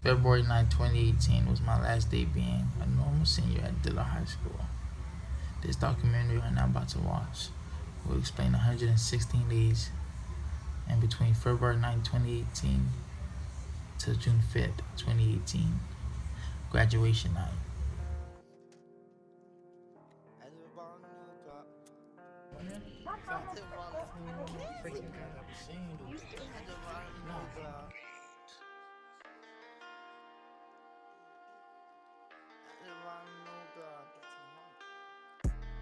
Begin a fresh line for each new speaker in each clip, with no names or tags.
February 9, 2018 was my last day being a normal senior at Dillard High School. This documentary I'm now about to watch will explain 116 days in between February 9, 2018 to June 5th, 2018, graduation night.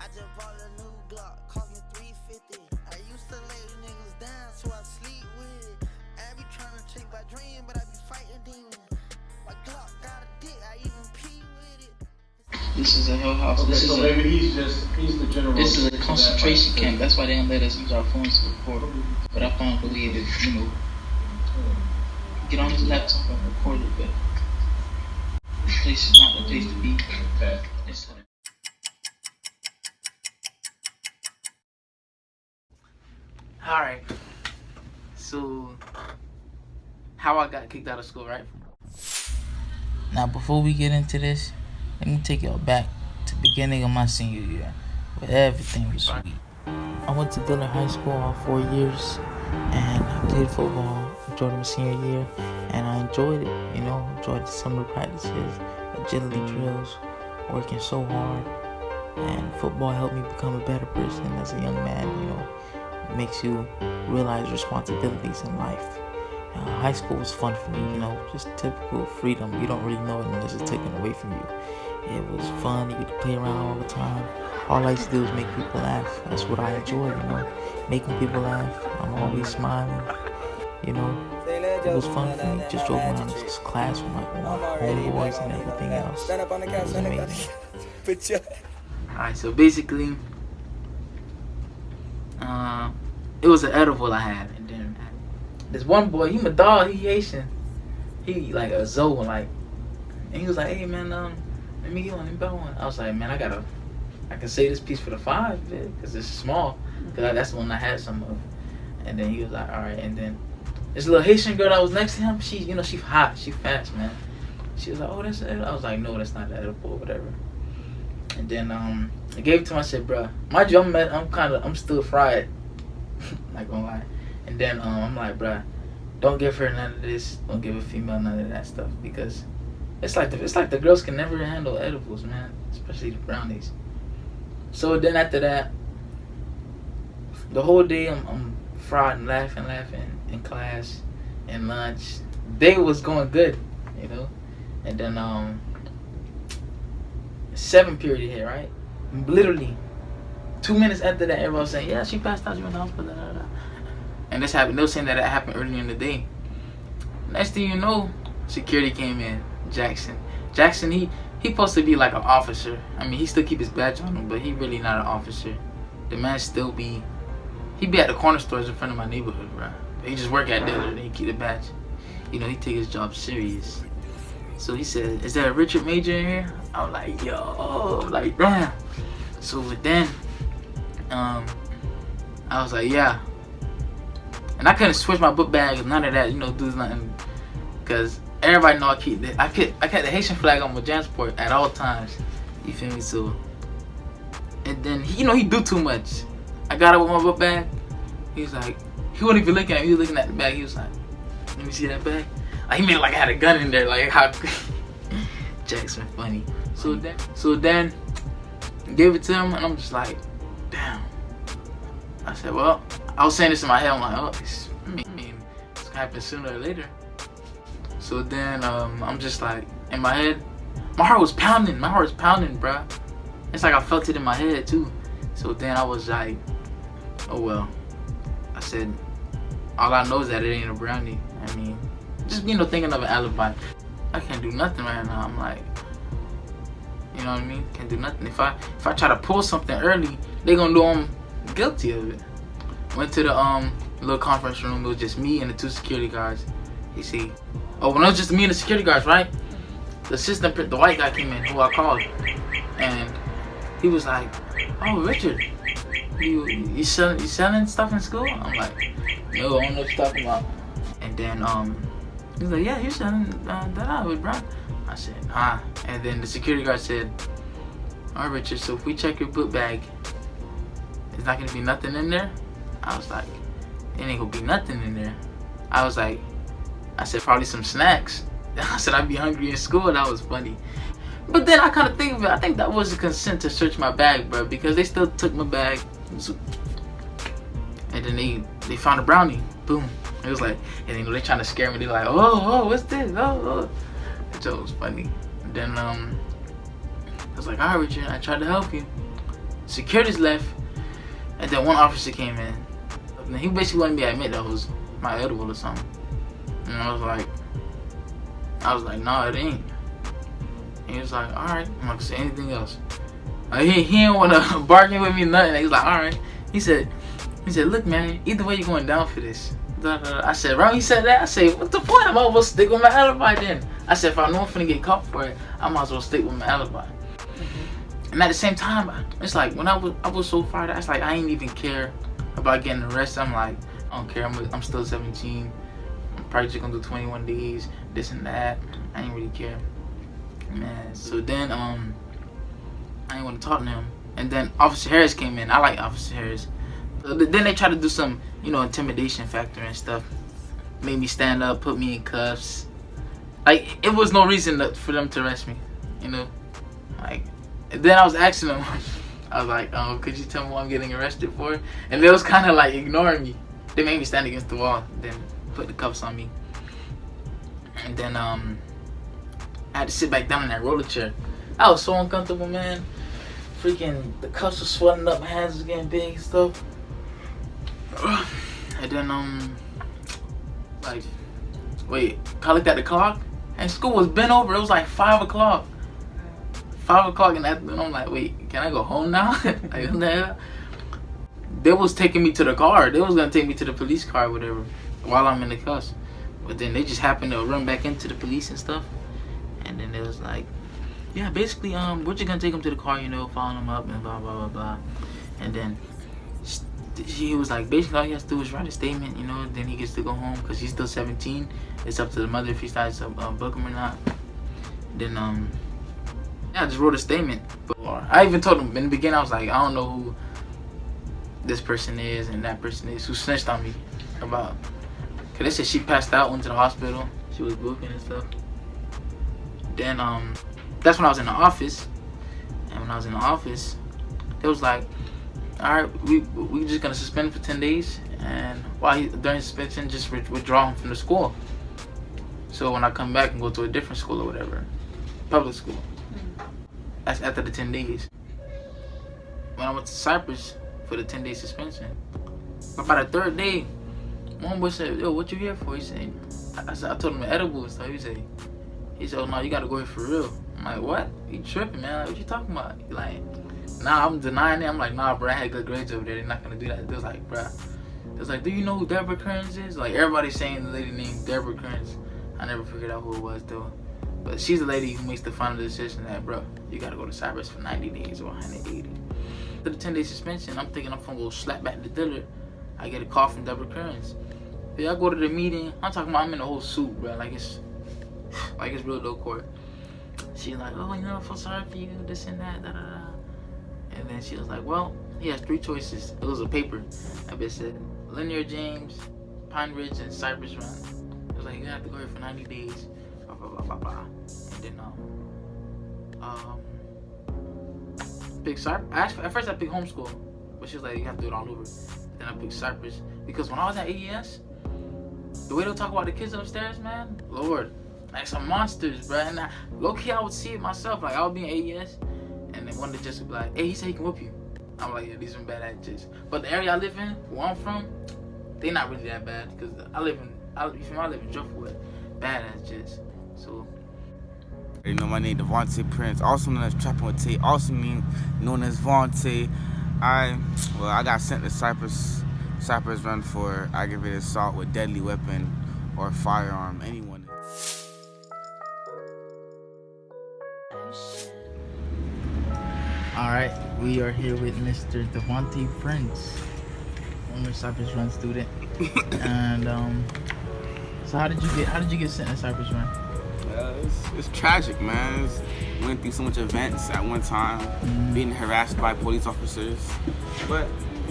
I just bought a new Glock, cost me 350. I used to lay niggas down, so I sleep with it. I be trying to chase my dream, but I be fighting demons. My Glock got a dick, I even pee with it.
This is a hell house.
Okay,
this
so
is
maybe he's the general.
this is a concentration camp. That's why they don't let us use our phones to record. But I found a way to, get on his laptop and record it. But this place is not the place to be.
Okay.
Alright, so how I got kicked out of school, right? Now, before we get into this, let me take y'all back to the beginning of my senior year, where everything was sweet. I went to Dillard High School all 4 years, and I played football during my senior year, and I enjoyed it, enjoyed the summer practices, agility drills, working so hard, and football helped me become a better person as a young man, It makes you realize responsibilities in life. High school was fun for me, just typical freedom. You don't really know it unless it's taken away from you. It was fun. You get to play around all the time. All I used to do is make people laugh. That's what I enjoy, making people laugh. I'm always smiling, It was fun for me. Just joking around in this class with my homeboys and everything else. It was amazing. Alright, so basically, it was an edible I had, and then this one boy, he my dog, he Haitian, he like a Zoe, and he was like, hey man, let me get one, let me buy one. I was like, man, I can say this piece for the 5, because it's small, because that's the one I had some of. And then he was like, all right. And then this little Haitian girl that was next to him, she hot, she fast, man. She was like, oh, that's it. I was like, no, that's not the edible or whatever. And then I gave it to him. I said, bruh, mind you, I'm still fried. Not gonna lie. And then I'm like, bruh, don't give her none of this. Don't give a female none of that stuff, because it's like the girls can never handle edibles, man, especially the brownies. So then after that, the whole day I'm fried and laughing in class, in lunch. Day was going good, And then 7th period hit, right? Literally 2 minutes after that, everyone was saying, yeah, she passed out, she went to the hospital, And this happened. They were saying that it happened earlier in the day. Next thing you know, security came in. Jackson, he supposed to be like an officer. I mean, he still keep his badge on him, but he really not an officer. The man he be at the corner stores in front of my neighborhood, bro. He just work at Dillard and he keep the badge. He take his job serious. So he said, is there a Richard Major in here? I was like, yo, like, damn. So then, I was like, yeah. And I couldn't switch my book bag, none of that, do nothing. Because everybody know I kept the Haitian flag on my JanSport at all times. You feel me? So, and then, he do too much. I got up with my book bag. He was like, he wasn't even looking at me, he was looking at the bag. He was like, let me see that bag. Like, he made it like I had a gun in there, like how Jackson funny. So then gave it to him, and I'm just like, damn. I said, well, I was saying this in my head. I'm like, oh, it's gonna happen sooner or later. So then I'm just like, in my head, my heart was pounding, bruh. It's like I felt it in my head too. So then I was like, oh well. I said, all I know is that it ain't a brownie. I mean, just thinking of an alibi. I can't do nothing right now. I'm like, you know what I mean? Can't do nothing. If I try to pull something early, they gonna know I'm guilty of it. Went to the little conference room. It was just me and the 2 security guards. You see, when it was just me and the security guards, right? The assistant, the white guy came in, who I called, and he was like, "Oh, Richard, you selling stuff in school?" I'm like, "No, I don't know what you're talking about." And then He's like, yeah, you said that with Brown. I said, nah. And then the security guard said, all right, Richard, so if we check your book bag, there's not gonna be nothing in there? I was like, it ain't gonna be nothing in there. I said, probably some snacks. I said, I'd be hungry in school. That was funny. But then I kind of think of it. I think that was a consent to search my bag, bro, because they still took my bag. And then they found a brownie. Boom. It was like, and then they trying to scare me. They're like, oh, what's this? Oh. That joke was funny. And then I was like, all right, Richard, I tried to help you. Security's left. And then one officer came in. And he basically wanted me to admit that was my edible or something. And I was like, no, it ain't. And he was like, all right. I'm like, say anything else. He didn't want to bargain with me, nothing. He was like, all right. He said, look, man, either way you're going down for this. I said, right when he said that, I said, what the point? I might as well stick with my alibi then. I said, if I know I'm finna get caught for it, I might as well stick with my alibi. And at the same time, it's like, when I was so fired, it's like, I ain't even care about getting arrested. I'm like, I don't care, I'm still 17. I'm probably just gonna do 21 days, this and that. I ain't really care. Man, so then, I didn't want to talk to him. And then Officer Harris came in. I like Officer Harris. So then they tried to do some, intimidation factor and stuff. Made me stand up, put me in cuffs. Like, it was no reason for them to arrest me, Like, and then I was asking them, I was like, could you tell me what I'm getting arrested for? And they was kind of like ignoring me. They made me stand against the wall, then put the cuffs on me. And then I had to sit back down in that roller chair. I was so uncomfortable, man. Freaking, the cuffs were swelling up, my hands was getting big and stuff. And then, I looked at the clock, and school was bent over. It was like 5 o'clock. 5 o'clock in the afternoon. I'm like, wait, can I go home now? Like, what the hell? They was taking me to the car. They was gonna take me to the police car or whatever while I'm in the cuffs. But then they just happened to run back into the police and stuff. And then it was like, yeah, basically, we're just gonna take him to the car, following him up and blah, blah, blah, blah. And then he was like, basically all he has to do is write a statement, then he gets to go home because he's still 17. It's up to the mother if he decides to book him or not. Then, I just wrote a statement. But I even told him in the beginning, I was like, I don't know who this person is and that person is who snitched on me about. Because they said she passed out, went to the hospital. She was booking and stuff. Then, that's when I was in the office. And when I was in the office, it was like, all right, we just gonna suspend him for 10 days, and during suspension, just withdraw him from the school. So when I come back and go to a different school or whatever, public school, that's after the 10 days. When I went to Cypress for the 10-day suspension, but by the 3rd day, one boy said, yo, what you here for? He said, I told him edibles. So he said, oh no, you gotta go here for real. I'm like, what? You tripping, man? Like, what you talking about? He like, nah, I'm denying it. I'm like, nah, bro, I had good grades over there. They're not gonna do that. They was like, bro. It was like, do you know who Deborah Kearns is? Like, everybody's saying the lady named Deborah Kearns. I never figured out who it was, though. But she's the lady who makes the final decision that, bro, you gotta go to Cypress for 90 days or 180. After the 10-day suspension, I'm thinking I'm gonna go slap back the dealer. I get a call from Deborah Kearns. Yeah, I go to the meeting. I'm talking about I'm in a whole suit, bro. Like it's real low court. She's like, oh, I feel sorry for you, this and that, da da da. And then she was like, well, he has 3 choices. It was a paper. I bet said Linear James, Pine Ridge, and Cypress Run. It was like, you have to go here for 90 days. Blah blah blah blah blah. And then pick Cypress. At first I picked homeschool, but she was like, you have to do it all over. Then I picked Cypress because when I was at AES, the way they talk about the kids upstairs, man, Lord, like some monsters, bro. And low key, I would see it myself. Like I would be in AES, and then one of the just would be like, hey, he said he can whoop you. I'm like, yeah, these are bad ass chicks. But the area I live in, where I'm from, they not really that bad because I live in Driftwood, bad ass chicks. So.
You know, my name Devontae Prince, also known as Trapping with Tay, also known as Vontae. I got sent to Cypress Run for aggravated assault with deadly weapon or firearm. Anyone.
All right, we are here with Mr. Devontae Prince, former Cypress Run student, and So how did you get sent to Cypress, man?
It's tragic, man. Went through so much events at one time, being harassed by police officers. But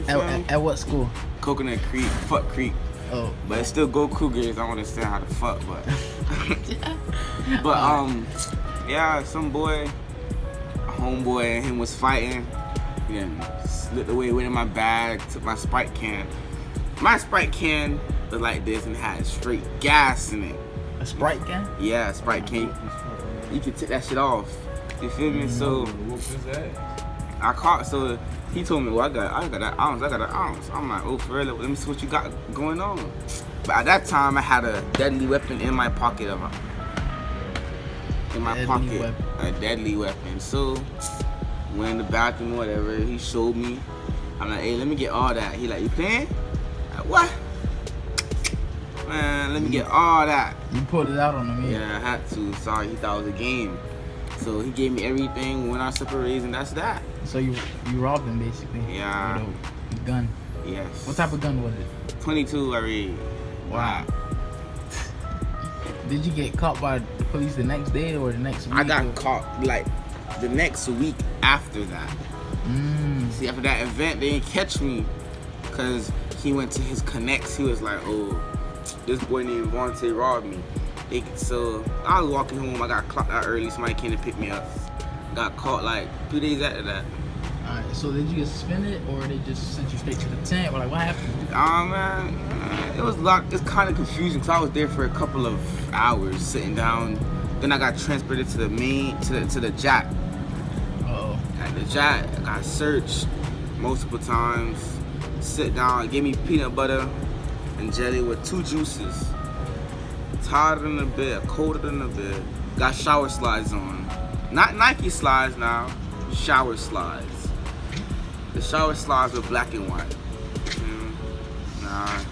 At what school?
Coconut Creek, fuck Creek.
Oh.
But it's still go Cougars. I don't understand how to fuck, but yeah, some boy, a homeboy and him was fighting. He then slipped away, went in my bag, took my Sprite can. My Sprite can was like this and had straight gas in it.
A Sprite can?
Yeah, a Sprite can. You can take that shit off. You feel me? So I caught. So he told me, well, I got an ounce. I'm like, oh, for real? Let me see what you got going on. But at that time, I had a deadly weapon in my pocket. A deadly weapon. So went in the bathroom, whatever. He showed me. I'm like, hey, let me get all that. He like, you playing? Like, what? Man, let me get all that.
You pulled it out on him,
yeah? Yeah, I had to. Sorry, he thought it was a game. So he gave me everything, went our separate ways, and that's that.
So you robbed him basically?
Yeah.
With a gun?
Yes.
What type of gun was it?
22 already.
Wow. Did you get caught by the police the next day or the next week?
I got caught like the next week after that. See, after that event, they didn't catch me because he went to his connects. He was like, oh, this boy named Vontae robbed me. So I was walking home. I got clocked out early. Somebody came to pick me up. Got caught like 2 days after that.
Alright, so did you get suspended or they just sent you straight to the tent? Or like, what happened?
Man, it was it's kind of confusing because I was there for a couple of hours sitting down. Then I got transported to the jack.
Uh-oh.
At the jack, I got searched multiple times. Sit down, gave me peanut butter and jelly with 2 juices. Tired in the bed, colder than the bed. Got shower slides on. Not Nike slides now, shower slides. The shower slides were black and white.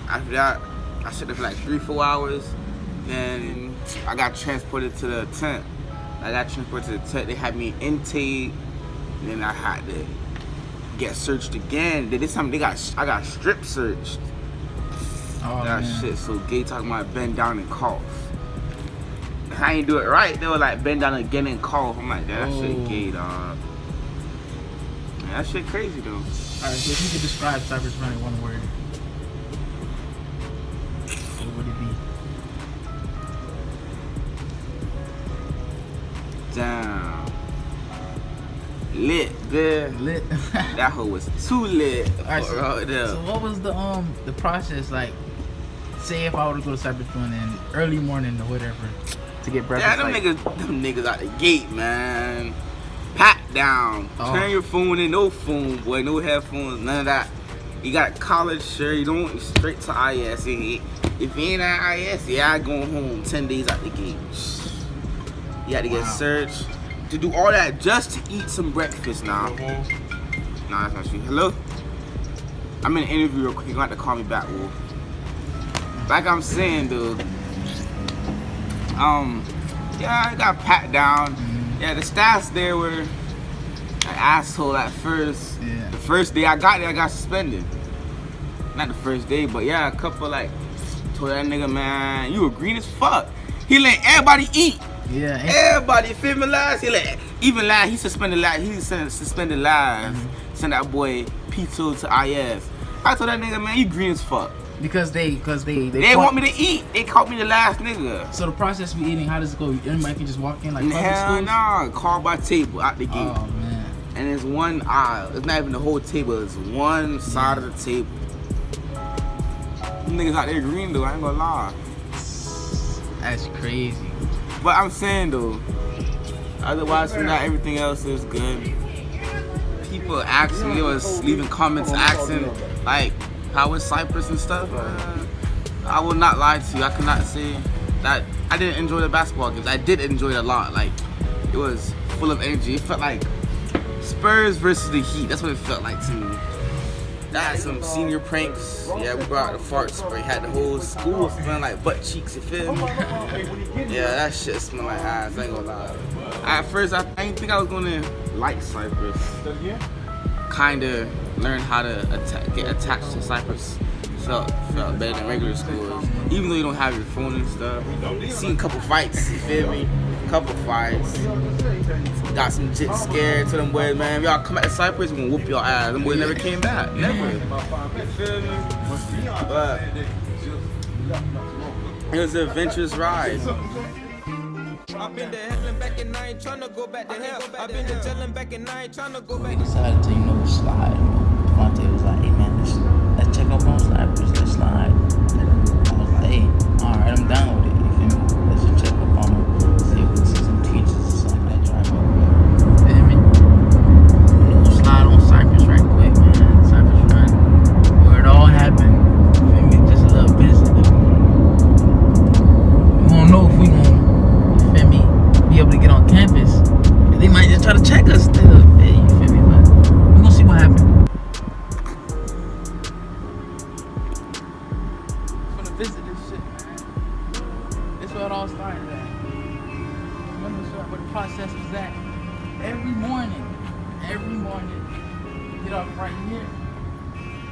After that, I sat there for like 3-4 hours. Then I got transported to the tent. They had me intake. Then I had to get searched again. This time I got strip searched.
Oh,
that
man.
shit so gay, talking about bend down and cough. If I ain't do it right, they were like bend down again and cough. I'm like, that shit gay, dog. Man, that shit crazy though.
Alright, so if you could describe Cypress Run in one word, what would it be?
Damn. Lit, bitch.
Lit.
That hoe was too lit.
Alright, so what was the process like? Say if I were to go to Cypress Run in early morning or whatever to get breakfast.
Yeah, them niggas out the gate, man. Pat down. Turn your phone in, no phone, boy, no headphones, none of that. You got a collared shirt, you don't straight to IS. If you ain't at IS, yeah, I go home 10 days out the gate. You had to get searched. To do all that just to eat some breakfast now. Nah, that's not true. Hello? I'm in an interview real quick. You're gonna have to call me back, Wolf. Like I'm saying, dude. Yeah, I got pat down. Yeah, the staffs there were an asshole at first.
Yeah.
The first day I got there, I got suspended. Not the first day, but yeah, a couple like told that nigga, man, you were green as fuck. He let everybody eat.
Yeah.
Everybody, feel me, lies. He let even live. He suspended live. He suspended live. Send that boy P2 to IS. I told that nigga, man, you green as fuck.
Because they
want me to eat. They caught me the last nigga.
So the process of eating, how does it go? Anybody can just walk in like public
Hell
schools?
nah, call by table out the gate.
Oh man.
And it's one aisle. It's not even the whole table. It's one side of the table. Them niggas out there green though. I ain't gonna lie.
That's crazy.
But I'm saying though, otherwise from that, everything else is good. People asking, they was leaving comments asking like, how was Cypress and stuff? I will not lie to you. I cannot say that I didn't enjoy the basketball games. I did enjoy it a lot. Like, it was full of energy. It felt like Spurs versus the Heat. That's what it felt like to me. I had some senior pranks. Yeah, we brought out the fart spray. Had the whole school smelling like butt cheeks. You feel me? Yeah, that shit smelled like ass. I ain't gonna lie. At first, I didn't think I was gonna like Cypress. Kinda learn how to get attached to Cypress felt better than regular schools. Even though you don't have your phone and stuff. Seen a couple fights, you feel me? Couple fights. Got some shit scared to them boys, man. If y'all come back to Cypress, we're gonna whoop your ass. Them boys never came back. Never. You feel me? But it was an adventurous ride.
I've been to heaven back and I ain't tryna go back to hell. I've been to telling back and I ain't tryna go back.
We decided to, slide. Devontae was like, hey man, let's check up on Cypress, let's slide. I was like, hey, alright, I'm down with it, you feel me? Let's just check up on them, see if we can see some teachers or something that drive over there. Feel me? We'll slide on Cypress right quick, man. Cypress run. Where it all happened. Feel me? Just a little visit. We won't know if we gonna be able to get on campus. And they might just try to check us still. Hey, you feel me? But we're gonna see what happens. I'm gonna visit this shit, man. This is where it all started at. I'm gonna show you what the process was at. Every morning, you get off right here.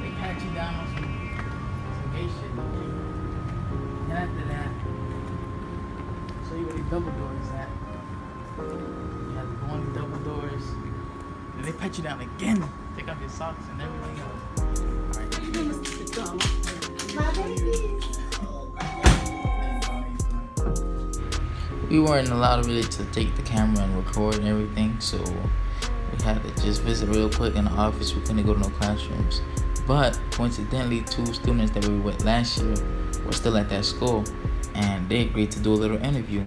They pat you down on some gay shit. And after that, show you where the double doors at. You have to go on the double doors. Then they pat you down again. Take off your socks and everything else. Alright. We weren't allowed really to take the camera and record and everything, so we had to just visit real quick in the office. We couldn't go to no classrooms. But coincidentally, 2 students that we went last year were still at that school, and they agreed to do a little interview.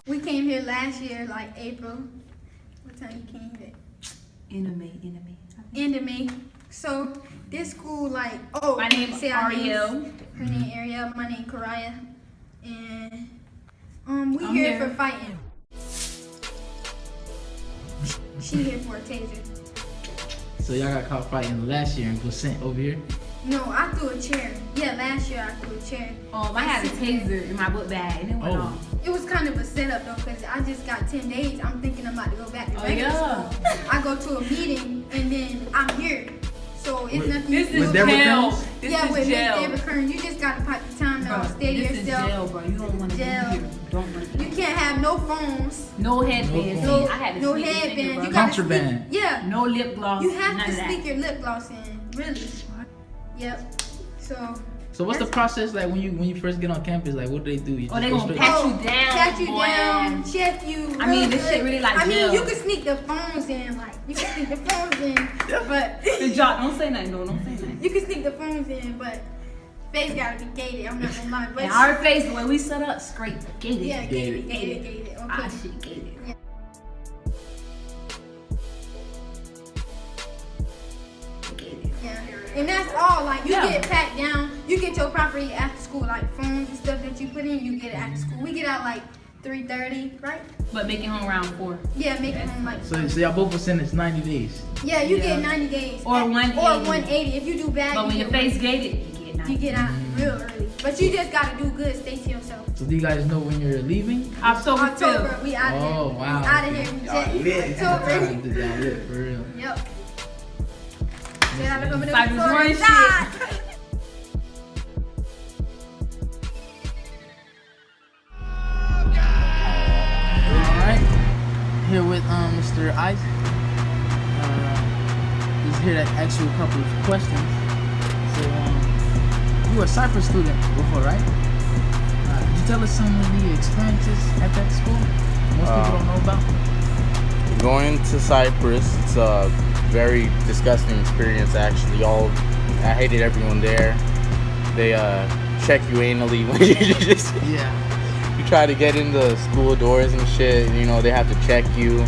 We came here last year, like April. What time you came here?
End of May.
End of May. So this school, like, oh,
My name is Ariel.
Her name Ariel. My name Karaya, and we
I'm
here
here.
for fighting. She here for a taser.
So y'all got caught fighting last year and was sent over here?
No, I threw a chair. Yeah, last year I threw a chair.
I had a taser in my book bag and it went off.
It was kind of a setup though, because I just got 10 days. I'm thinking I'm about to go back to
Oh,
regular
yeah.
school. I go to a meeting and then I'm here. So it's nothing
This
you
is
can do.
jail. This
Yeah,
is
with
jail.
Miss Recurring, you just gotta pop your time out, steady
This is
yourself.
jail, bro. You don't want to be
Jail.
here. Don't want to.
You can't have no phones,
No headbands.
No
no,
I had to
no
sneak this in here,
headbands.
bro.
You gotta
Contraband.
sneak, yeah,
No lip gloss.
you have
none
to
of that.
sneak your lip gloss in, really. Yep.
So what's the process like when you first get on campus? Like what do they do? You
Oh, they
go
gonna
straight-
pat you down,
Pat you
boy.
down, check you.
I mean,
real
this
good.
shit really like
I mean,
jail.
you can sneak the phones in, like you can sneak the phones in, but
Good job. Don't say nothing. No, don't say nothing.
you can sneak the phones in, but face gotta be gated. I'm not gonna lie, but
And our face, the way we set up, straight gated.
yeah, gated. Okay.
Ah, shit, gated. Gated.
Yeah, and that's all. Like you
Yeah.
get pat down, you get your property after school, like phones and stuff that you put in, you get it after school. We get out like 3:30, right?
But make it home around 4.
Yeah, make it home like.
So y'all both were sentenced 90 days.
Yeah, you
Yeah.
get 90 days.
Or 180.
Or 180 if you do bad.
But when
you
your
get
face gated, you get 90.
you get out real early. But you just gotta do good. Stay to yourself.
So do you guys know when you're leaving?
October 5th.
October, we out of here.
Oh, wow.
We out of here. October.
Y'all lit, for real.
Yep. Shout out to coming to
Cypress
Florida.
run shit.
Alright. Here with Mr. Isaac. He's here to ask you a couple of questions. So you were a Cypress student before, right? Could you tell us some of the experiences at that school most people don't know about?
Going to Cypress, it's a very disgusting experience actually. I hated everyone there. They check you anally when you just you try to get into school doors and shit. You know, they have to check you,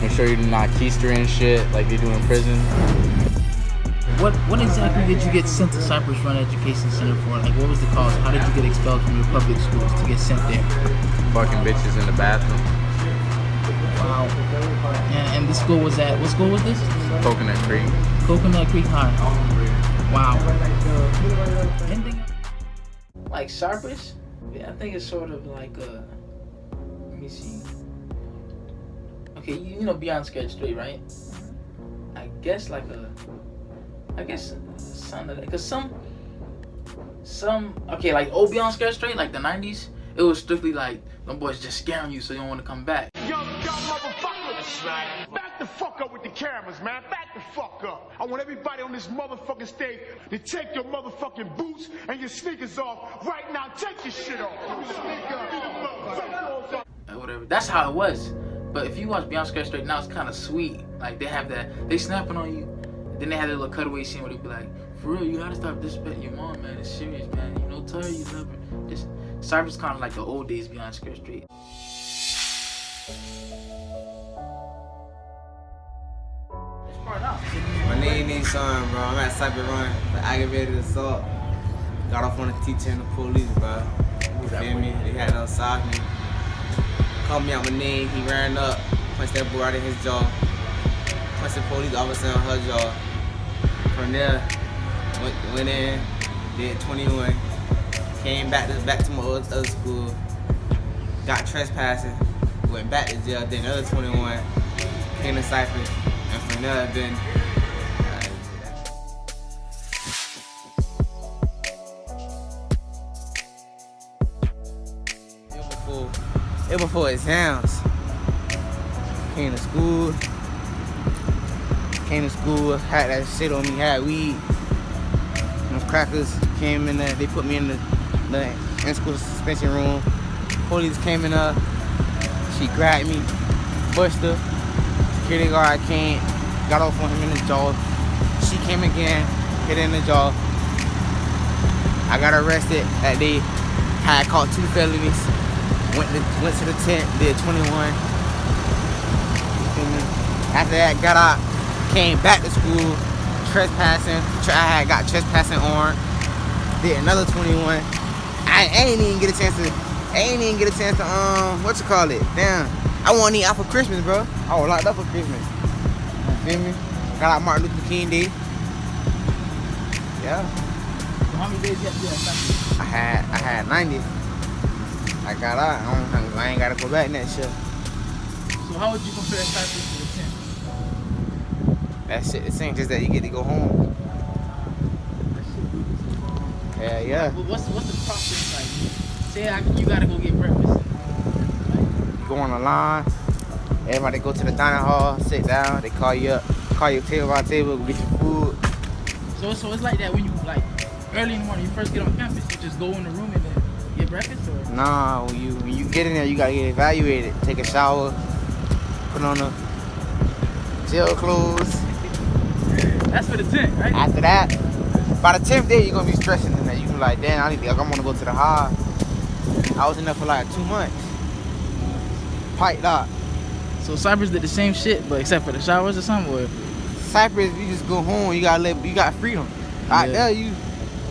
make sure you're not keistering and shit like they do in prison.
What exactly did you get sent to Cypress Run Education Center for? Like what was the cause? How did you get expelled from your public schools to get sent there?
Fucking bitches in the bathroom.
Wow. And this school was at, what school was this?
Coconut Creek.
Coconut Creek High. Wow. Anything like Cypress? Yeah, I think it's sort of like a, let me see. Okay, you know Beyond Scared Straight, right? I guess something like that. Cause some okay, like old Beyond Scared Straight, like the 90s, it was strictly like them boys just scaring you so you don't want to come back.
Yo, motherfucker! That's right. Back the fuck up with the cameras, man. Back the fuck up. I want everybody on this motherfucking stage to take your motherfucking boots and your sneakers off right now. Take your shit off.
Whatever. That's how it was. But if you watch Beyond Scared Straight now, it's kind of sweet. Like they have that, they snapping on you. Then they have that little cutaway scene where they be like, for real, you gotta stop disrespecting your mom, man. It's serious, man. You know, tell her you love her. This Cypress kind of like the old days Beyond Scared Straight.
My name ain't Sean, bro. I'm at Cypress Run for aggravated assault. Got off on a teacher and the police, bro. You feel me? They had no side me. Called me out my name. He ran up, punched that boy out of his jaw. Punched the police officer on her jaw. From there, went in, did 21. Came back to my other school. Got trespassing. Went back to jail. Did another 21. Came to Cypress. And from there, then. It before exams. Came to school, had that shit on me, had weed. Them crackers came in there, they put me in the in-school suspension room. Police came in there, she grabbed me, pushed her. Security guard came, got off on him in the jaw. She came again, hit her in the jaw. I got arrested that day, had caught 2 felonies. Went to the tent, did 21. After that, got out, came back to school, trespassing. I got trespassing on. Did another 21. I ain't even get a chance to, what you call it? Damn, I wasn't even out for Christmas, bro. I was locked up for Christmas. You feel me? Got out Martin Luther King Day. Yeah.
So how many days you have to do that?
I had 90. I got out. I ain't gotta go back next year.
So how would you compare Cypress to the 10?
That shit the same, just that you get to go home. Yeah.
What's the process like? Say you gotta go get breakfast.
You go on the line. Everybody go to the dining hall, sit down. They call you up, call you table by table, get your food.
So it's like that when you like early in the morning, you first get on campus, you just go in the room and then get breakfast, or?
Nah, when you get in there, you gotta get evaluated. Take a shower, put on the jail clothes.
That's for the 10th, right?
After that, by the 10th day, you're gonna be stressing in there. You be like, damn, I wanna go to the high. I was in there for like 2 months. Piped up.
So Cypress did the same shit, but except for the showers or something, or?
Cypress, you just go home. You got freedom. Out there, you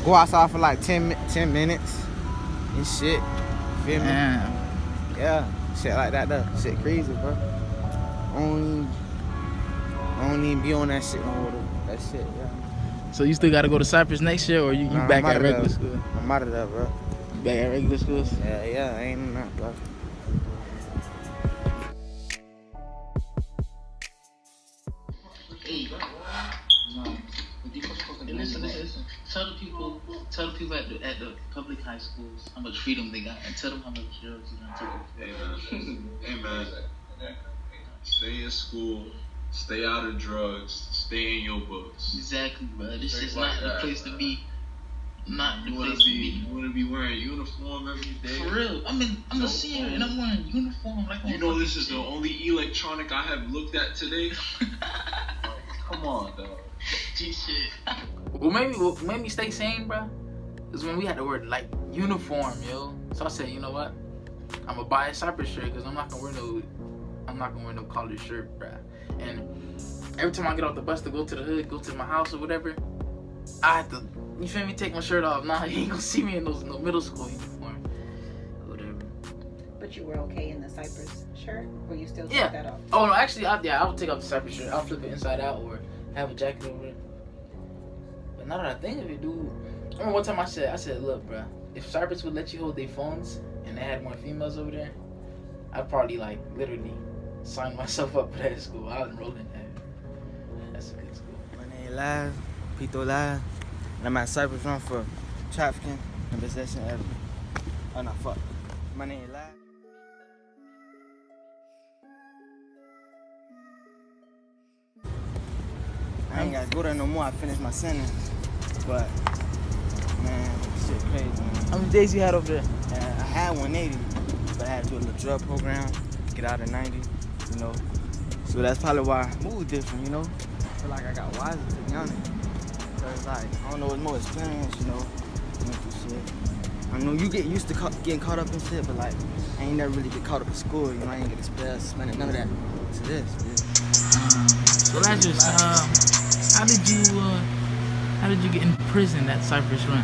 go outside for like 10 minutes. And shit, feel me?
Damn.
Yeah, shit like that though. Shit crazy, bro. I don't even be on that shit no more. That shit, yeah.
So you still gotta go to Cypress next year, or you back at regular school?
I'm out of there, bro.
You back at regular schools?
Yeah, I ain't in that, bro.
Hey, listen. Tell the people at the public high schools how much freedom they got, and tell them how much drugs you gonna take.
Hey man, stay in school, stay out of drugs, stay in your books.
Exactly, bro. This is not the place to be. Not the place to be.
You wanna be wearing uniform every day?
For real. I'm a senior and I'm wearing uniform like on.
You know this is the only electronic I have looked at today. Come on, dog.
G-shit.
What made me stay sane, bro, is when we had the word like uniform, yo. So I said, you know what? I'm gonna buy a Cypress shirt because I'm not gonna wear no collared shirt, bro. And every time I get off the bus to go to the hood, go to my house or whatever, I have to, you feel me, take my shirt off. Nah, you ain't gonna see me in no middle school uniform, whatever.
But you were okay in the Cypress shirt, or you still
Yeah.
took that off?
Oh no, actually, I would take off the Cypress shirt. I'll flip it inside out or have a jacket over it. But now that I think of it, dude, I remember one time I said, look, bro, if Cypress would let you hold their phones and they had more females over there, I'd probably like literally sign myself up for that school. I was enrolled in that. That's a good school.
My name Live, Pito Live, and I'm at Cypress Run for trafficking and possession of edible. Oh no, fuck. My name is Live. I ain't gotta go there no more. I finished my sentence. But, man, shit crazy, man.
How many days you had over there?
I had 180, but I had to do a little drug program, get out at 90, you know. So that's probably why I moved different, you know. I feel like I got wiser, to be honest. So it's like, I don't know, it's more experience, you know. Went through shit. I know you get used to getting caught up in shit, but like, I ain't never really get caught up in school, you know. I ain't get expelled, suspended, none of that to this, bitch.
So that's just, how did you get in prison at Cypress Run?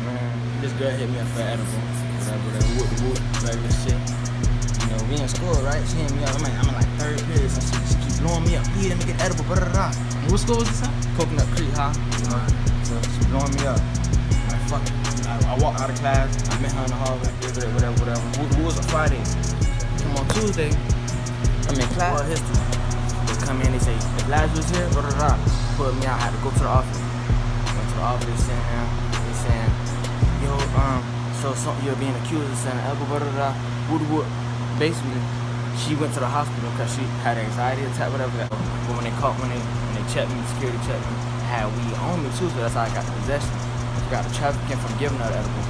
Man, this girl hit me up for edible, whatever, whoop, regular shit. You know, we in school, right? She hit me up. I'm in like third period, so she keep blowing me up. Let me get edible, blah, blah, blah.
What school was this at?
Coconut Creek High, you know. So she blowing me up. I'm like, fuck it. I walked out of class. I met her in the hallway, whatever. Who was a Friday? Come on Tuesday. I'm in class. World history. They come in, they say, if Lazarus here, blah, blah, blah. Put me out. I had to go to the office. Went to the office, they saying, yo, so you're being accused of saying elbow, blah, blah, blah. Basically, she went to the hospital because she had an anxiety attack, whatever. But when they checked me, security checked me, I had weed on me too, so that's how I got the possession. I got the trafficking from giving her the edible,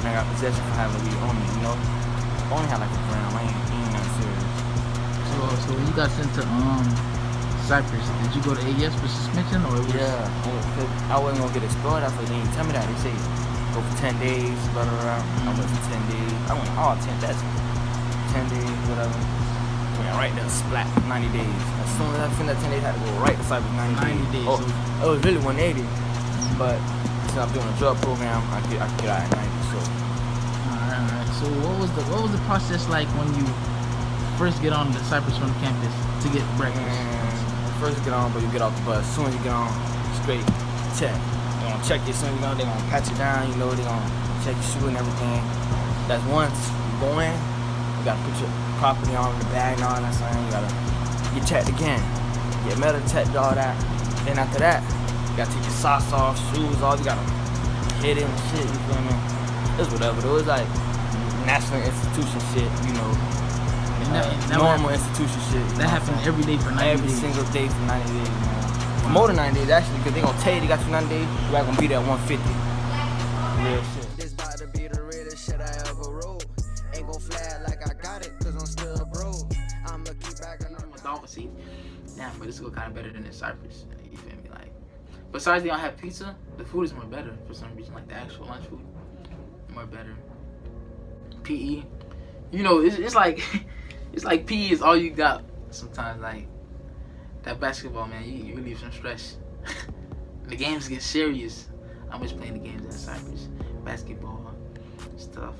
and I got possession for having weed on me, you know? I only had like a gram, I ain't nothing serious.
So when you got sent to Cypress, did you go to AES for suspension or?
Yeah, cause I wasn't gonna get expelled after they didn't tell me that. They say go for 10 days, blah, blah, blah. I went for 10 days. I went all 10, that's 10 days, whatever. Yeah, right there, splat, 90 days. As soon as I finished that 10 days, I had to go right to Cypress 90 days. Oh, it was really 180, but since I'm doing a drug program, I get out at 90, so.
Alright. So what was the process like when you first get on the Cypress Run campus to get breakfast?
First get on, but you get off the bus. As soon as you get on, straight check. They're gonna check you as soon as you get on, they're gonna pat you down, you know, they're gonna check your shoe and everything. That's once you go in, you gotta put your property on the bag and all that stuff. You gotta get checked again. Get metal checked, all that. Then after that, you gotta take your socks off, shoes off, you gotta hit it and shit, you feel me? It's whatever, it was like national institution shit, you know. Normal institution shit.
That happened every day for 90 days?
Every single day for 90 days, man. More than 90 days, actually, because they gonna tell you they got you 90 days, you're not gonna be there at 150. Real shit.
This about to be the realest shit I ever wrote. Ain't gon' flag like I got it, cause I'm still broke. I'ma keep backing on my
dog seat. Damn, but this is kind of better than in Cypress. You feel me? Like, besides they don't have pizza, the food is more better for some reason. Like the actual lunch food, more better. PE, you know, it's like it's like PE is all you got sometimes. Like that basketball, man, you relieve some stress. The games get serious. I'm just playing the games at Cypress, basketball stuff.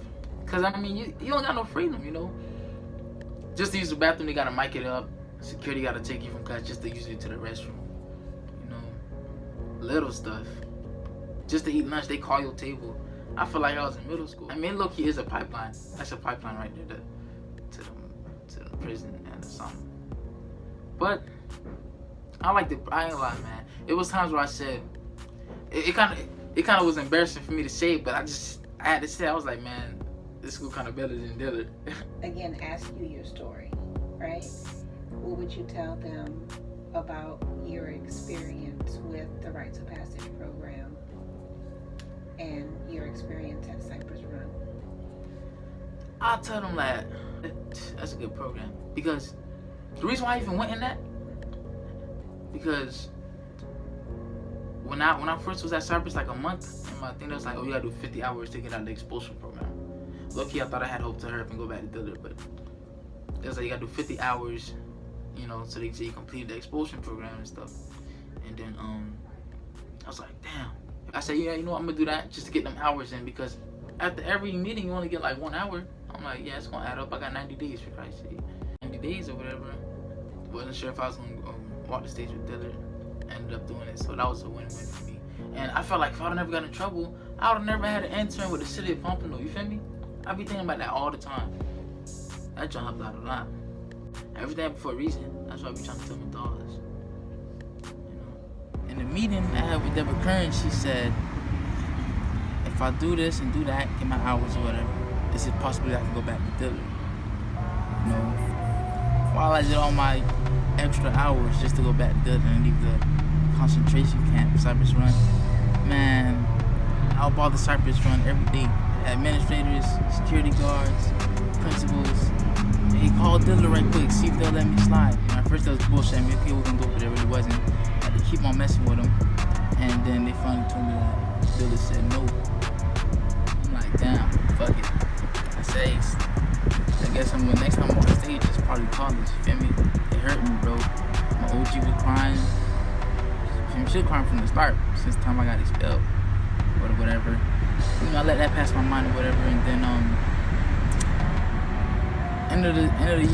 Cause I mean, you don't got no freedom, you know. Just to use the bathroom, they gotta mic it up. Security gotta take you from class just to use it to the restroom. You know, little stuff. Just to eat lunch, they call your table. I feel like I was in middle school. I mean, low-key is a pipeline. That's a pipeline right there to the prison and something. But I ain't gonna lie, man. It was times where I said it kind of was embarrassing for me to say it, but I had to say. I was like, man, this school kind of better than Dillard.
Again, ask you your story, right? What would you tell them about your experience with the Rites of Passage program and your experience at Cypress Run?
I'll tell them that that's a good program, because the reason why I even went in that, because when I first was at Cypress, like a month, and my thing was like, oh, you gotta do 50 hours to get out of the expulsion program. Low-key, I thought I had hope to hurry up and go back to Dillard, but it was like you gotta do 50 hours, you know, so they say you completed the expulsion program and stuff. And then I was like, damn. I said, yeah, you know what, I'm gonna do that just to get them hours in, because after every meeting you only get like 1 hour. I'm like, yeah, it's gonna add up. I got 90 days for Christ's sake. 90 days or whatever. Wasn't sure if I was gonna walk the stage with Dillard. Ended up doing it, so that was a win-win for me. And I felt like if I would never got in trouble, I would have never had an intern with the city of Pompano. You feel me? I be thinking about that all the time. That job helped out a lot. Everything for a reason. That's why I be trying to tell my daughters. You know. In the meeting I had with Deborah Kern, she said, if if I do this and do that, get my hours or whatever, is it possible that I can go back to Dillard? You know, while I did all my extra hours just to go back to Dillard and leave the concentration camp, Cypress Run, man, I'll bother Cypress Run every day. Administrators, security guards, principals. Hey, call Dillard right quick, see if they'll let me slide. You know, at first they was bullshitting me, okay, we're gonna go, but it really wasn't. I had to keep on messing with them. And then they finally told me that Dillard said no. I'm like, damn, fuck it. I say, I guess next time I'm on stage, it's probably college, you feel me? It hurt me, bro. My OG was crying. She was crying from the start, since the time I got expelled. Whatever. You know, I let that pass my mind or whatever, and then end of the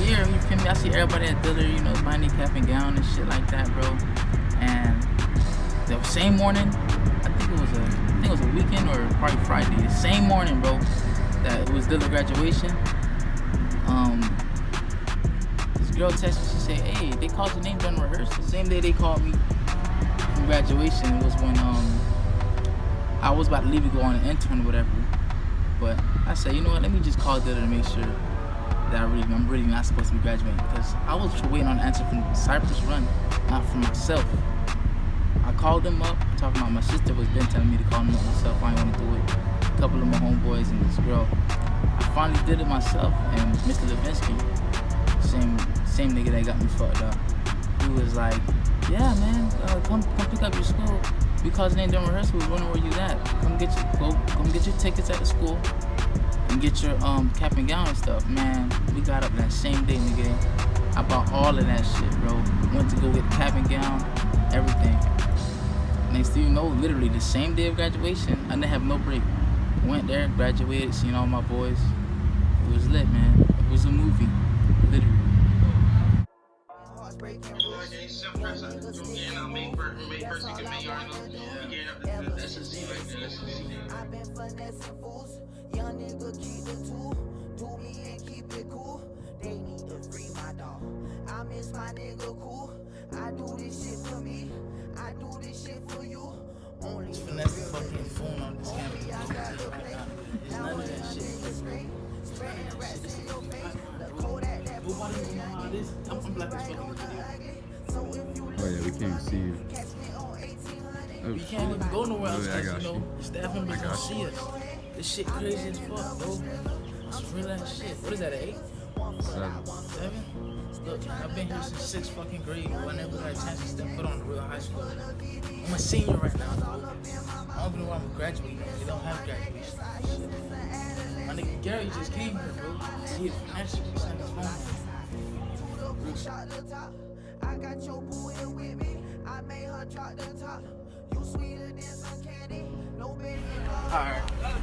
year, you feel me? I see everybody at Dillard, you know, buying their cap and gown and shit like that, bro. And the same morning, I think it was a weekend or probably Friday. The same morning, bro, that it was Dillard graduation. This girl texted me. She said, "Hey, they called your name during rehearsal." The same day they called me from graduation was when I was about to leave to go on an intern or whatever. But I said, you know what? Let me just call Dillard to make sure that I'm really not supposed to be graduating, because I was waiting on an answer from Cypress Run, not from myself. I called them up, talking about my sister was been telling me to call them up myself. I didn't want to do it. A couple of my homeboys and this girl. I finally did it myself, and Mr. Levinsky, same nigga that got me fucked up. He was like, "Yeah, man, come pick up your school. Because they ain't done rehearsal, we wondering where you at. Come get your tickets at the school and get your cap and gown and stuff." Man, we got up that same day, nigga. I bought all of that shit, bro. Went to go get cap and gown, everything. Next thing you know, literally the same day of graduation, I didn't have no break. Went there, graduated, seen all my boys. It was lit, man. It was a movie, literally.
I've been finessing fools. Young nigga keep the tool. Do me and keep it cool. They need to free my dog. I miss my nigga cool. I do this shit for me. I do this shit for you. Only
Finesse the fucking phone on this camera. It's none of that shit.
spreading rats in your face. The code at that
Nobody will know how it is. I'm black as fuck.
Oh yeah, we can't see you.
We can't even go nowhere else because, you know, the staff members don't see us. This shit crazy as fuck, bro. It's real ass shit. What is that, an 8? 7? Look, I've been here since 6th fucking grade. I never had a chance to step foot on the real high school. I'm a senior right now, bro. I don't even know why I'm graduating. They don't have graduation. Shit. My nigga Gary just came here, bro. See it financially. He's on his phone.
I got your boo here with me. I made her drop the top. You sweeter than some candy. No baby.
Alright.
Don't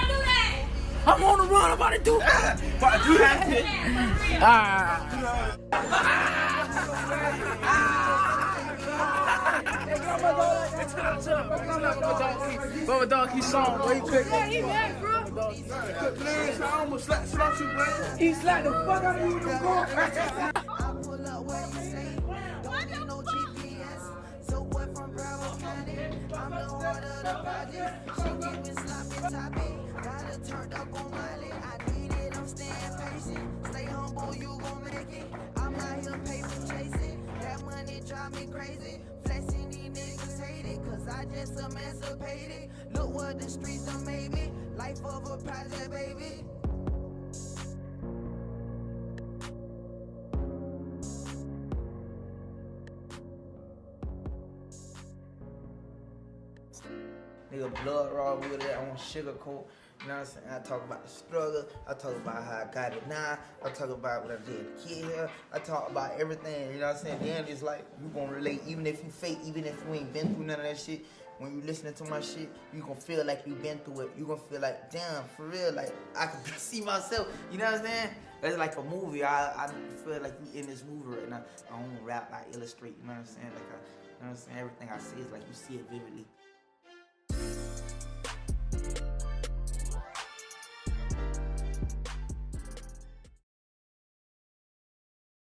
do that.
I'm on the run. I'm about to do that. About to do that shit. Bubba Dog, he's song, boy. He quick.
Yeah, he mad, bro.
Please, I almost slapped you, man.
He slapped the fuck out of you in the car.
I pull up where you say. Don't need no GPS. So boy from Bravo County. I'm the heart of the project. She giving sloppy toppy. Got her turned up on my leg. I need it, I'm staying patient. Stay humble, you gon' make it. I'm out here paper chasing. That money drive me crazy. Flexing these niggas hate it. Cause I just emancipated. Look what the streets done made me. Life of a project, baby.
Nigga, blood raw with it. I want sugarcoat. You know what I'm saying? I talk about the struggle. I talk about how I got it now. I talk about what I did as a kid here. I talk about everything. You know what I'm saying? Then it's like you gonna relate, even if you fake, even if you ain't been through none of that shit. When you listening to my shit, you gonna feel like you been through it. You gonna feel like, damn, for real, like I can see myself. You know what I'm saying? It's like a movie. I feel like you in this movie right now. I don't rap, I illustrate. You know what I'm saying? Like, you know what I'm saying? Everything I say is like you see it vividly.